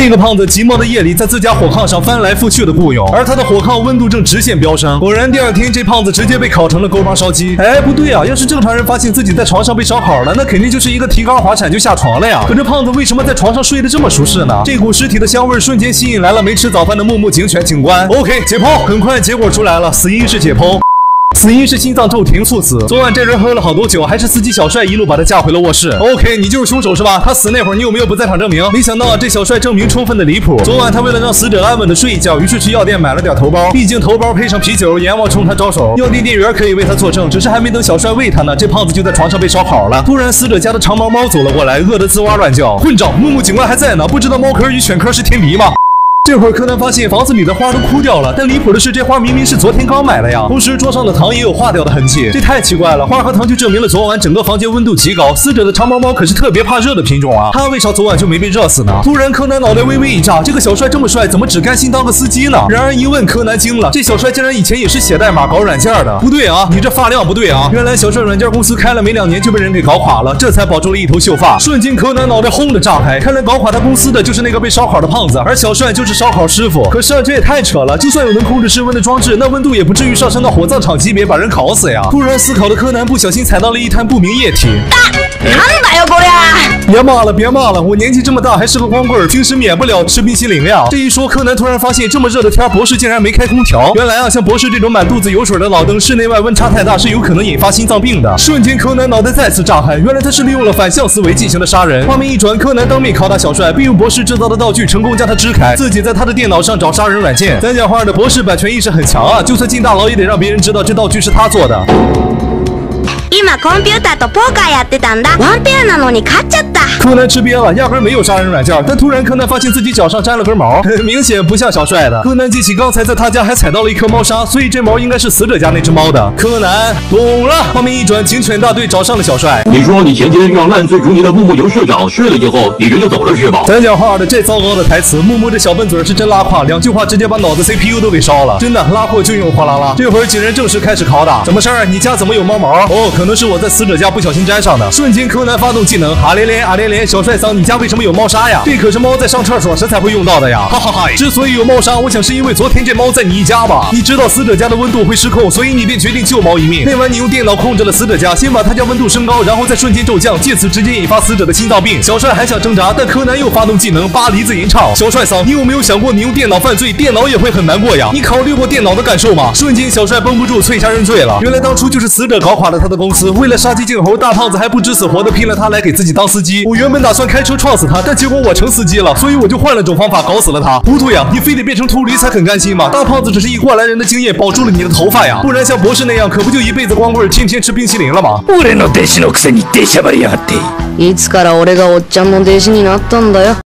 那个胖子寂寞的夜里在自家火炕上翻来覆去的雇佣，而他的火炕温度正直线飙升。果然，第二天这胖子直接被烤成了锅包烧鸡。哎，不对啊，要是正常人发现自己在床上被烧烤了，那肯定就是一个提高滑铲就下床了呀。可这胖子为什么在床上睡得这么舒适呢？这股尸体的香味瞬间吸引来了没吃早饭的木木警犬警官。OK， 解剖，很快结果出来了，死因是解剖。死因是心脏骤停猝死。昨晚这人喝了好多酒，还是司机小帅一路把他架回了卧室。OK， 你就是凶手是吧？他死那会儿你有没有不在场证明？没想到这小帅证明充分的离谱。昨晚他为了让死者安稳的睡一觉，于是去药店买了点头孢，毕竟头孢配上啤酒，阎王冲他招手。药店店员可以为他作证，只是还没等小帅喂他呢，这胖子就在床上被烧好了。突然死者家的长毛猫走了过来，饿得吱哇乱叫。混账，木木警官还在呢，不知道猫科与犬科是天敌吗？这会儿柯南发现房子里的花都枯掉了，但离谱的是这花明明是昨天刚买的呀。同时桌上的糖也有化掉的痕迹，这太奇怪了。花和糖就证明了昨晚整个房间温度极高。死者的长毛猫可是特别怕热的品种啊，它为啥昨晚就没被热死呢？突然柯南脑袋微微一炸，这个小帅这么帅，怎么只甘心当个司机呢？然而一问柯南惊了，这小帅竟然以前也是写代码搞软件的。不对啊，你这发量不对啊！原来小帅软件公司开了没2年就被人给搞垮了，这才保住了一头秀发。瞬间柯南脑袋轰的炸开，看来搞垮他公司的就是那个被烧烤的胖子，而小帅就是烧烤师傅。可是这也太扯了，就算有能控制室温的装置，那温度也不至于上升到火葬场级别把人烤死呀。突然思考的柯南不小心踩到了一滩不明液体。别骂了，别骂了，我年纪这么大还是个光棍，平时免不了吃冰淇淋呀。这一说，柯南突然发现这么热的天，博士竟然没开空调。原来啊，像博士这种满肚子油水的老登，室内外温差太大是有可能引发心脏病的。瞬间柯南脑袋再次炸开，原来他是利用了反向思维进行的杀人。画面一转，柯南当面拷打小帅，并用博士制造的道具成功将他支开，自己在他的电脑上找杀人软件。咱讲话的博士版权意识很强啊，就算进大牢也得让别人知道这道具是他做的。今コンピューターとポーカーやってたんだ。ワンペアなのに勝っちゃった。柯南吃瘪了，压根没有杀人软件，但突然柯南发现自己脚上沾了根毛，很明显不像小帅的。柯南记起刚才在他家还踩到了一颗猫砂，所以这毛应该是死者家那只猫的。柯南懂了。画面一转，警犬大队找上了小帅。你说你前天让烂醉如泥的木木游社长睡了以后，你人就走了是吧？咱讲话的这糟糕的台词，木木这小笨嘴是真拉胯，2句话直接把脑子 CPU 都给烧了，真的拉货就用哗啦啦。这会儿警人正式开始拷打，怎么事儿？你家怎么有猫毛？哦，可能是我在死者家不小心沾上的。瞬间柯南发动技能，啊连连啊连连，小帅桑，你家为什么有猫砂呀？这可是猫在上厕所时才会用到的呀！哈哈哈！之所以有猫砂，我想是因为昨天这猫在你家吧？你知道死者家的温度会失控，所以你便决定救猫一命。那晚你用电脑控制了死者家，先把他家温度升高，然后再瞬间骤降，借此直接引发死者的心脏病。小帅还想挣扎，但柯南又发动技能扒梨子吟唱。小帅桑，你有没有想过你用电脑犯罪，电脑也会很难过呀？你考虑过电脑的感受吗？瞬间小帅绷不住，脆下认罪了。原来当初就是死者搞垮了他的公司，为了杀鸡儆猴，大胖子还不知死活的聘了他来给自己当司机。我原本打算开车撞死他，但结果我成司机了，所以我就换了种方法搞死了他。糊涂呀，你非得变成秃驴才很甘心吗？大胖子只是以过来人的经验保住了你的头发呀，不然像博士那样可不就一辈子光棍，天天吃冰淇淋了吗？俺の弟子のくせに出しゃばりやがって。いつから俺がおっちゃんの弟子になったんだよ。